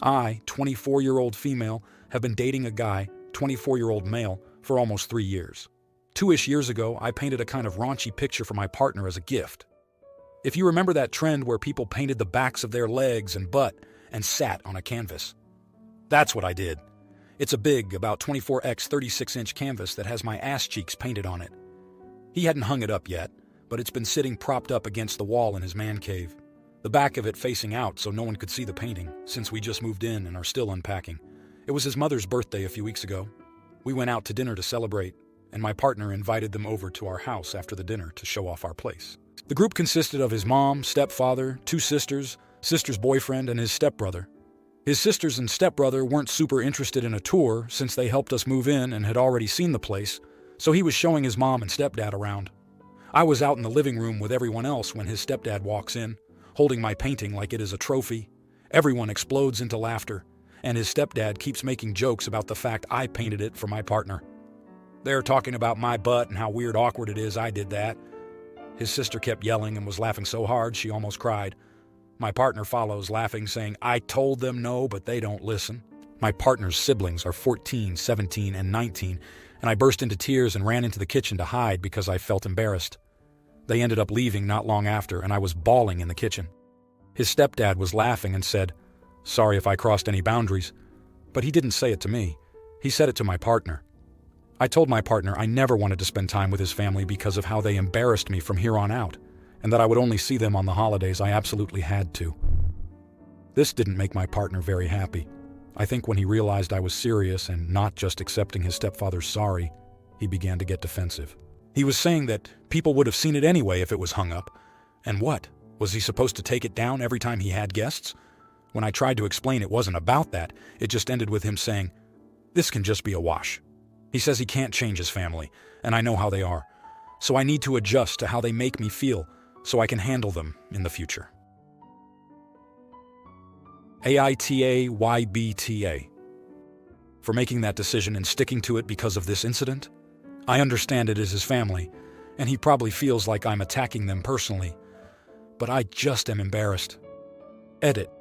I, 24-year-old female, have been dating a guy, 24-year-old male, for almost 3 years. 2-ish years ago, I painted a kind of raunchy picture for my partner as a gift. If you remember that trend where people painted the backs of their legs and butt and sat on a canvas. That's what I did. It's a big, about 24x 36-inch canvas that has my ass cheeks painted on it. He hadn't hung it up yet, but it's been sitting propped up against the wall in his man cave. The back of it facing out so no one could see the painting, since we just moved in and are still unpacking. It was his mother's birthday a few weeks ago. We went out to dinner to celebrate, and my partner invited them over to our house after the dinner to show off our place. The group consisted of his mom, stepfather, 2 sisters, sister's boyfriend, and his stepbrother. His sisters and stepbrother weren't super interested in a tour since they helped us move in and had already seen the place, so he was showing his mom and stepdad around. I was out in the living room with everyone else when his stepdad walks in, holding my painting like it is a trophy. Everyone explodes into laughter, and his stepdad keeps making jokes about the fact I painted it for my partner. They're talking about my butt and how weird awkward it is I did that. His sister kept yelling and was laughing so hard she almost cried. My partner follows, laughing, saying, "I told them no, but they don't listen." My partner's siblings are 14, 17, and 19, and I burst into tears and ran into the kitchen to hide because I felt embarrassed. They ended up leaving not long after, and I was bawling in the kitchen. His stepdad was laughing and said, "Sorry if I crossed any boundaries," but he didn't say it to me. He said it to my partner. I told my partner I never wanted to spend time with his family because of how they embarrassed me from here on out, and that I would only see them on the holidays I absolutely had to. This didn't make my partner very happy. I think when he realized I was serious and not just accepting his stepfather's sorry, he began to get defensive. He was saying that people would have seen it anyway if it was hung up. And what? Was he supposed to take it down every time he had guests? When I tried to explain it wasn't about that, it just ended with him saying, "This can just be a wash." He says he can't change his family, and I know how they are. So I need to adjust to how they make me feel so I can handle them in the future. AITAYBTA. For making that decision and sticking to it because of this incident? I understand it is his family, and he probably feels like I'm attacking them personally. But I just am embarrassed. Edit.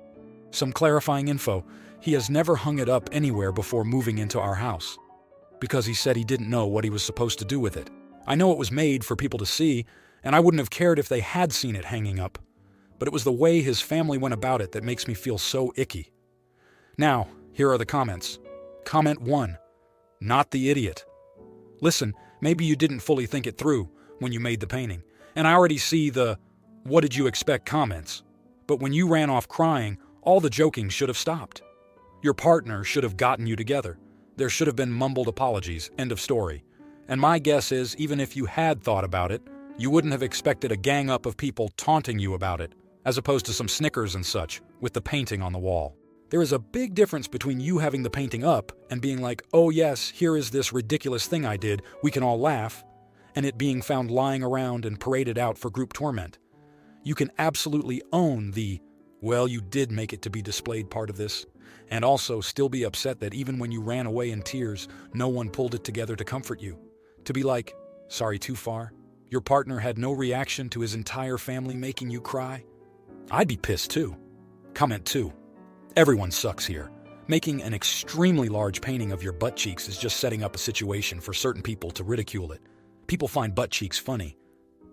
Some clarifying info. He has never hung it up anywhere before moving into our house, because he said he didn't know what he was supposed to do with it. I know it was made for people to see, and I wouldn't have cared if they had seen it hanging up. But it was the way his family went about it that makes me feel so icky. Now, here are the comments. Comment 1. Not the idiot. Listen, maybe you didn't fully think it through when you made the painting, and I already see the "what did you expect" comments. But when you ran off crying, all the joking should have stopped. Your partner should have gotten you together. There should have been mumbled apologies, end of story. And my guess is, even if you had thought about it, you wouldn't have expected a gang up of people taunting you about it, as opposed to some snickers and such, with the painting on the wall. There is a big difference between you having the painting up and being like, "Oh yes, here is this ridiculous thing I did, we can all laugh," and it being found lying around and paraded out for group torment. You can absolutely own the, "well, you did make it to be displayed" part of this, and also still be upset that even when you ran away in tears, no one pulled it together to comfort you. To be like, "Sorry, too far?" Your partner had no reaction to his entire family making you cry? I'd be pissed too. Comment 2. Everyone sucks here. Making an extremely large painting of your butt cheeks is just setting up a situation for certain people to ridicule it. People find butt cheeks funny.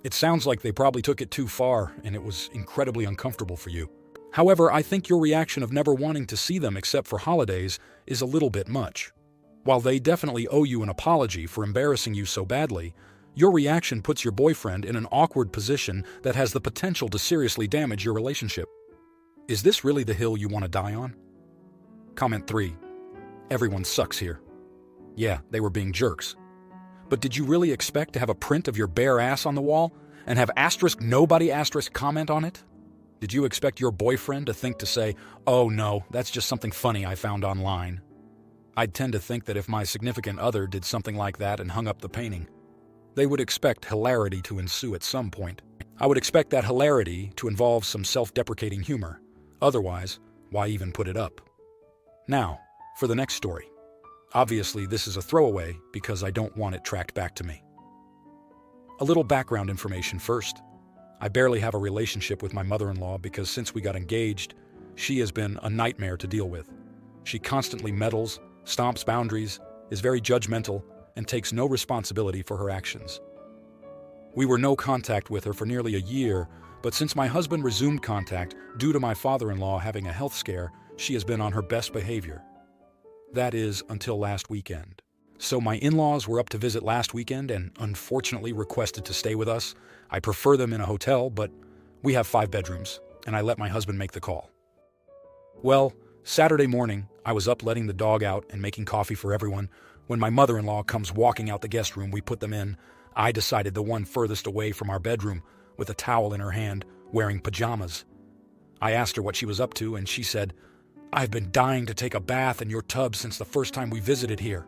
It sounds like they probably took it too far and it was incredibly uncomfortable for you. However, I think your reaction of never wanting to see them except for holidays is a little bit much. While they definitely owe you an apology for embarrassing you so badly, your reaction puts your boyfriend in an awkward position that has the potential to seriously damage your relationship. Is this really the hill you want to die on? Comment 3. Everyone sucks here. Yeah, they were being jerks. But did you really expect to have a print of your bare ass on the wall and have *nobody* comment on it? Did you expect your boyfriend to think to say, "Oh no, that's just something funny I found online"? I'd tend to think that if my significant other did something like that and hung up the painting, they would expect hilarity to ensue at some point. I would expect that hilarity to involve some self-deprecating humor. Otherwise, why even put it up? Now, for the next story. Obviously, this is a throwaway because I don't want it tracked back to me. A little background information first. I barely have a relationship with my mother-in-law because since we got engaged, she has been a nightmare to deal with. She constantly meddles, stomps boundaries, is very judgmental, and takes no responsibility for her actions. We were no contact with her for nearly a year, but since my husband resumed contact due to my father-in-law having a health scare, she has been on her best behavior. That is, until last weekend. So my in-laws were up to visit last weekend and unfortunately requested to stay with us. I prefer them in a hotel, but we have 5 bedrooms, and I let my husband make the call. Well, Saturday morning, I was up letting the dog out and making coffee for everyone. When my mother-in-law comes walking out the guest room we put them in, I decided the one furthest away from our bedroom, with a towel in her hand, wearing pajamas. I asked her what she was up to, and she said, "I've been dying to take a bath in your tub since the first time we visited here."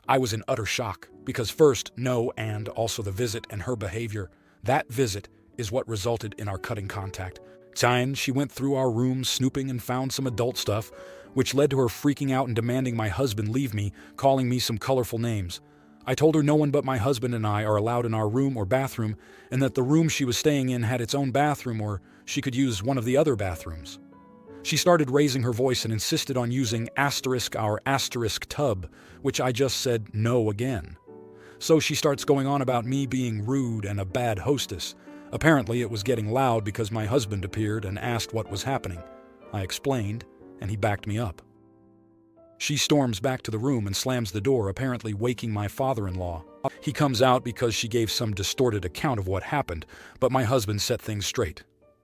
I was in utter shock, because first, no, and also the visit and her behavior. That visit is what resulted in our cutting contact. Then she went through our rooms snooping and found some adult stuff, which led to her freaking out and demanding my husband leave me, calling me some colorful names. I told her no one but my husband and I are allowed in our room or bathroom, and that the room she was staying in had its own bathroom, or she could use one of the other bathrooms. She started raising her voice and insisted on using our asterisk tub, which I just said no again. So she starts going on about me being rude and a bad hostess. Apparently it was getting loud because my husband appeared and asked what was happening. I explained, and he backed me up. She storms back to the room and slams the door, apparently waking my father-in-law. He comes out because she gave some distorted account of what happened, but my husband set things straight.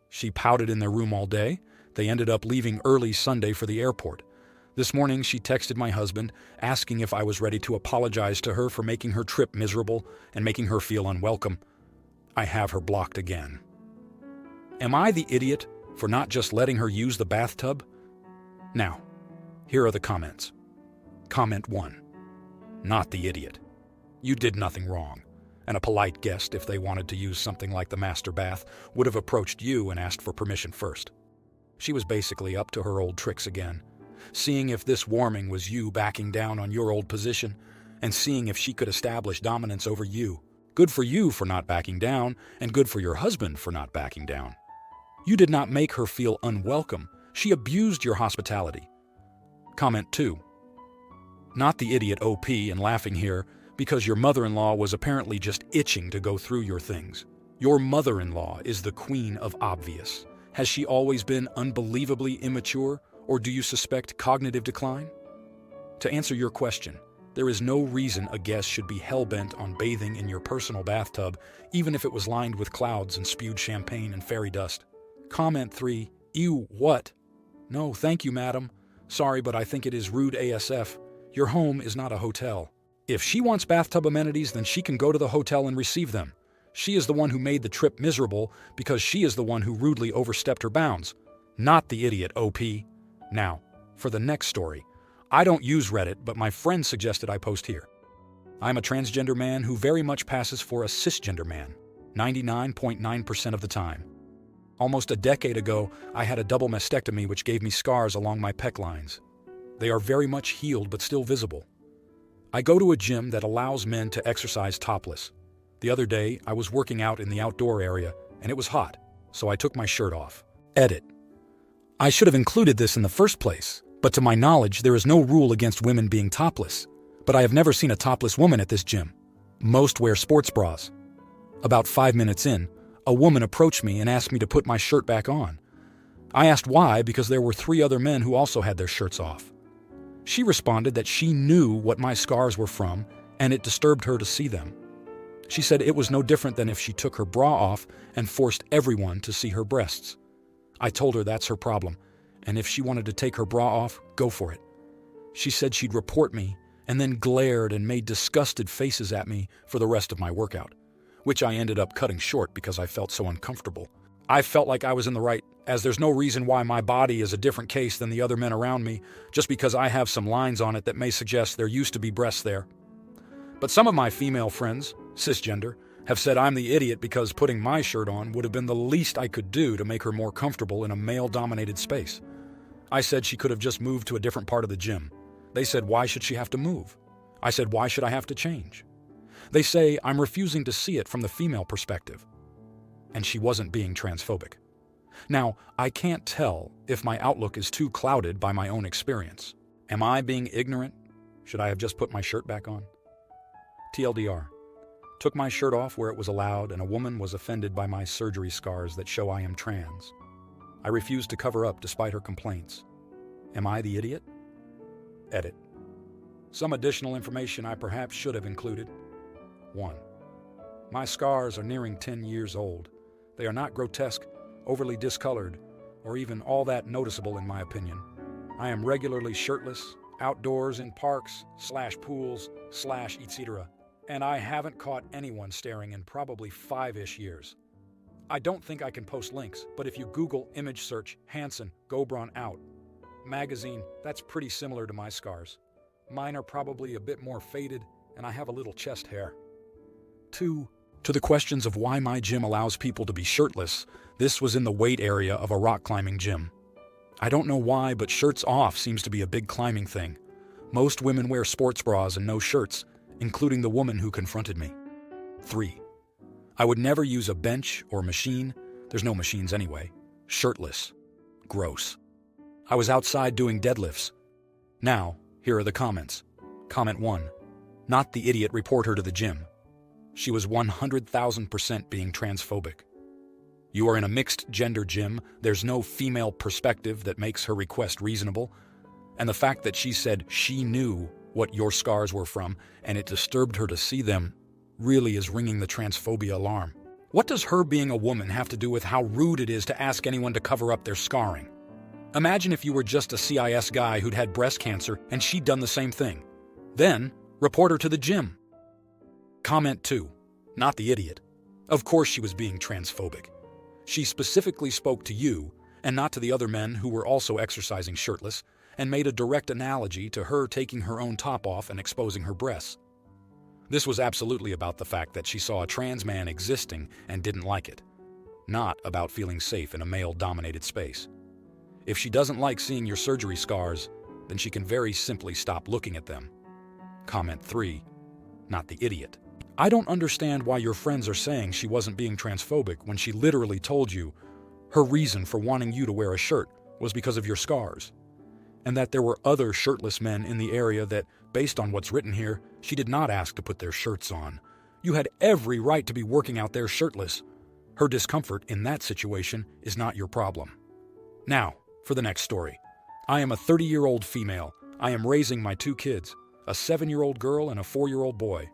She pouted in their room all day. They ended up leaving early Sunday for the airport. This morning she texted my husband, asking if I was ready to apologize to her for making her trip miserable and making her feel unwelcome. I have her blocked again. Am I the idiot for not just letting her use the bathtub? Now, here are the comments. Comment 1. Not the idiot. You did nothing wrong, and a polite guest, if they wanted to use something like the master bath, would have approached you and asked for permission first. She was basically up to her old tricks again, seeing if this warming was you backing down on your old position, and seeing if she could establish dominance over you. Good for you for not backing down, and good for your husband for not backing down. You did not make her feel unwelcome. She abused your hospitality. Comment 2. Not the idiot OP and laughing here because your mother-in-law was apparently just itching to go through your things. Your mother-in-law is the queen of obvious. Has she always been unbelievably immature, or do you suspect cognitive decline? To answer your question, there is no reason a guest should be hell-bent on bathing in your personal bathtub, even if it was lined with clouds and spewed champagne and fairy dust. Comment 3. Ew, what? No, thank you, madam. Sorry, but I think it is rude ASF. Your home is not a hotel. If she wants bathtub amenities, then she can go to the hotel and receive them. She is the one who made the trip miserable because she is the one who rudely overstepped her bounds, not the idiot OP. Now, for the next story. I don't use Reddit, but my friend suggested I post here. I'm a transgender man who very much passes for a cisgender man, 99.9% of the time. Almost a decade ago, I had a double mastectomy which gave me scars along my pec lines. They are very much healed but still visible. I go to a gym that allows men to exercise topless. The other day, I was working out in the outdoor area, and it was hot, so I took my shirt off. Edit. I should have included this in the first place, but to my knowledge, there is no rule against women being topless. But I have never seen a topless woman at this gym. Most wear sports bras. About 5 minutes in, a woman approached me and asked me to put my shirt back on. I asked why because there were 3 other men who also had their shirts off. She responded that she knew what my scars were from and it disturbed her to see them. She said it was no different than if she took her bra off and forced everyone to see her breasts. I told her that's her problem, and if she wanted to take her bra off, go for it. She said she'd report me and then glared and made disgusted faces at me for the rest of my workout, which I ended up cutting short because I felt so uncomfortable. I felt like I was in the right, as there's no reason why my body is a different case than the other men around me, just because I have some lines on it that may suggest there used to be breasts there. But some of my female friends, cisgender, have said I'm the idiot because putting my shirt on would have been the least I could do to make her more comfortable in a male-dominated space. I said she could have just moved to a different part of the gym. They said, why should she have to move? I said, why should I have to change? They say I'm refusing to see it from the female perspective. And she wasn't being transphobic. Now, I can't tell if my outlook is too clouded by my own experience. Am I being ignorant? Should I have just put my shirt back on? TLDR. Took my shirt off where it was allowed, and a woman was offended by my surgery scars that show I am trans. I refused to cover up despite her complaints. Am I the idiot? Edit. Some additional information I perhaps should have included. 1. My scars are nearing 10 years old. They are not grotesque, overly discolored, or even all that noticeable in my opinion. I am regularly shirtless, outdoors in parks, /pools, /etc., and I haven't caught anyone staring in probably 5-ish years. I don't think I can post links, but if you Google image search Hanson Gobron out magazine, that's pretty similar to my scars. Mine are probably a bit more faded, and I have a little chest hair. 2. To the questions of why my gym allows people to be shirtless, this was in the weight area of a rock climbing gym. I don't know why, but shirts off seems to be a big climbing thing. Most women wear sports bras and no shirts, including the woman who confronted me. 3. I would never use a bench or machine, there's no machines anyway, shirtless. Gross. I was outside doing deadlifts. Now, here are the comments. Comment 1. Not the idiot reporter to the gym. She was 100,000% being transphobic. You are in a mixed gender gym, there's no female perspective that makes her request reasonable, and the fact that she said she knew what your scars were from and it disturbed her to see them really is ringing the transphobia alarm. What does her being a woman have to do with how rude it is to ask anyone to cover up their scarring? Imagine if you were just a CIS guy who'd had breast cancer and she'd done the same thing. Then, report her to the gym. Comment 2. Not the idiot. Of course she was being transphobic. She specifically spoke to you, and not to the other men who were also exercising shirtless, and made a direct analogy to her taking her own top off and exposing her breasts. This was absolutely about the fact that she saw a trans man existing and didn't like it, not about feeling safe in a male-dominated space. If she doesn't like seeing your surgery scars, then she can very simply stop looking at them. Comment 3. Not the idiot. I don't understand why your friends are saying she wasn't being transphobic when she literally told you her reason for wanting you to wear a shirt was because of your scars, and that there were other shirtless men in the area that, based on what's written here, she did not ask to put their shirts on. You had every right to be working out there shirtless. Her discomfort in that situation is not your problem. Now, for the next story. I am a 30-year-old female. I am raising my 2 kids, a 7-year-old girl and a 4-year-old boy.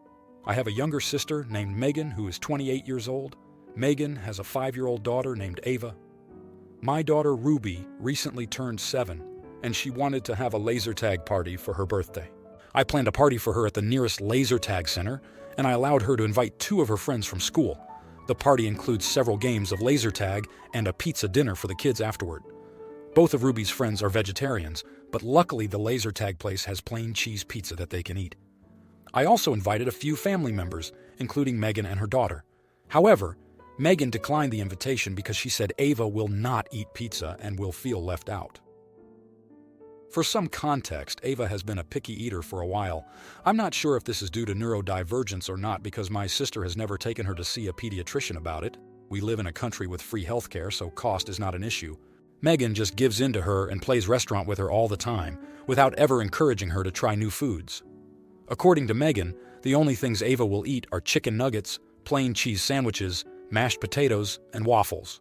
I have a younger sister named Megan who is 28 years old. Megan has a 5-year-old daughter named Ava. My daughter Ruby recently turned 7, and she wanted to have a laser tag party for her birthday. I planned a party for her at the nearest laser tag center, and I allowed her to invite 2 of her friends from school. The party includes several games of laser tag and a pizza dinner for the kids afterward. Both of Ruby's friends are vegetarians, but luckily the laser tag place has plain cheese pizza that they can eat. I also invited a few family members, including Megan and her daughter. However, Megan declined the invitation because she said Ava will not eat pizza and will feel left out. For some context, Ava has been a picky eater for a while. I'm not sure if this is due to neurodivergence or not because my sister has never taken her to see a pediatrician about it. We live in a country with free healthcare, so cost is not an issue. Megan just gives in to her and plays restaurant with her all the time, without ever encouraging her to try new foods. According to Megan, the only things Ava will eat are chicken nuggets, plain cheese sandwiches, mashed potatoes, and waffles.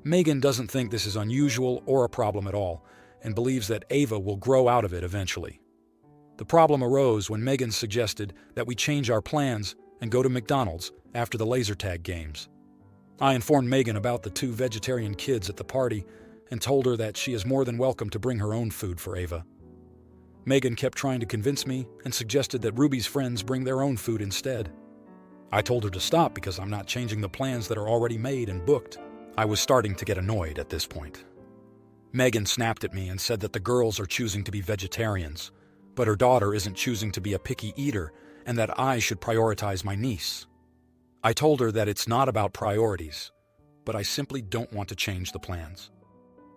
Megan doesn't think this is unusual or a problem at all, and believes that Ava will grow out of it eventually. The problem arose when Megan suggested that we change our plans and go to McDonald's after the laser tag games. I informed Megan about the 2 vegetarian kids at the party and told her that she is more than welcome to bring her own food for Ava. Megan kept trying to convince me and suggested that Ruby's friends bring their own food instead. I told her to stop because I'm not changing the plans that are already made and booked. I was starting to get annoyed at this point. Megan snapped at me and said that the girls are choosing to be vegetarians, but her daughter isn't choosing to be a picky eater and that I should prioritize my niece. I told her that it's not about priorities, but I simply don't want to change the plans.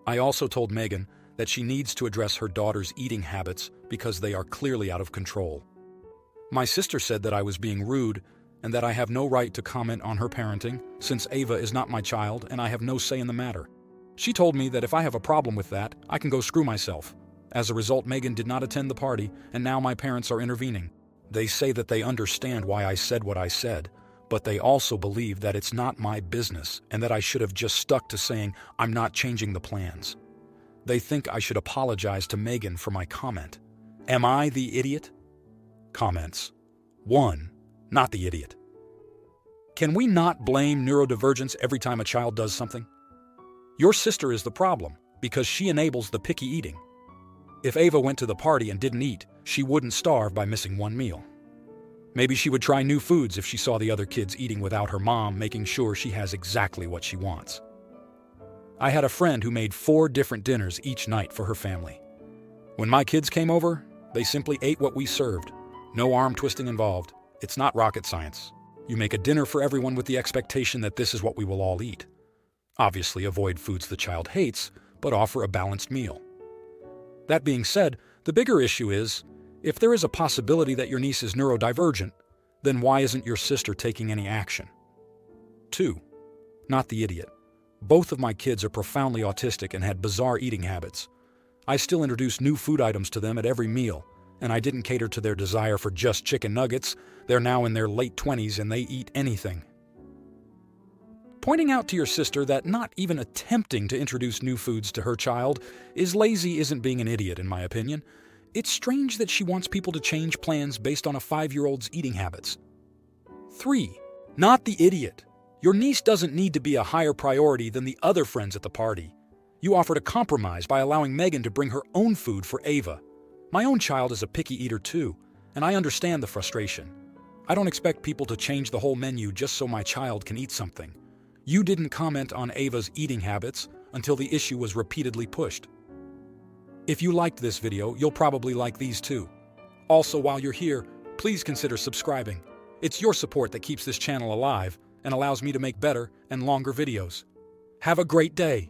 I also told Megan that she needs to address her daughter's eating habits because they are clearly out of control. My sister said that I was being rude and that I have no right to comment on her parenting since Ava is not my child and I have no say in the matter. She told me that if I have a problem with that, I can go screw myself. As a result, Megan did not attend the party, and now my parents are intervening. They say that they understand why I said what I said, but they also believe that it's not my business and that I should have just stuck to saying I'm not changing the plans. They think I should apologize to Megan for my comment. Am I the idiot? Comments. 1. Not the idiot. Can we not blame neurodivergence every time a child does something? Your sister is the problem because she enables the picky eating. If Ava went to the party and didn't eat, she wouldn't starve by missing one meal. Maybe she would try new foods if she saw the other kids eating without her mom making sure she has exactly what she wants. I had a friend who made 4 different dinners each night for her family. When my kids came over, they simply ate what we served. No arm twisting involved. It's not rocket science. You make a dinner for everyone with the expectation that this is what we will all eat. Obviously, avoid foods the child hates, but offer a balanced meal. That being said, the bigger issue is, if there is a possibility that your niece is neurodivergent, then why isn't your sister taking any action? 2. Not the idiot. Both of my kids are profoundly autistic and had bizarre eating habits. I still introduce new food items to them at every meal, and I didn't cater to their desire for just chicken nuggets. They're now in their late 20s and they eat anything. Pointing out to your sister that not even attempting to introduce new foods to her child is lazy isn't being an idiot, in my opinion. It's strange that she wants people to change plans based on a 5-year-old's eating habits. 3. Not the idiot. Your niece doesn't need to be a higher priority than the other friends at the party. You offered a compromise by allowing Megan to bring her own food for Ava. My own child is a picky eater too, and I understand the frustration. I don't expect people to change the whole menu just so my child can eat something. You didn't comment on Ava's eating habits until the issue was repeatedly pushed. If you liked this video, you'll probably like these too. Also, while you're here, please consider subscribing. It's your support that keeps this channel alive and allows me to make better and longer videos. Have a great day!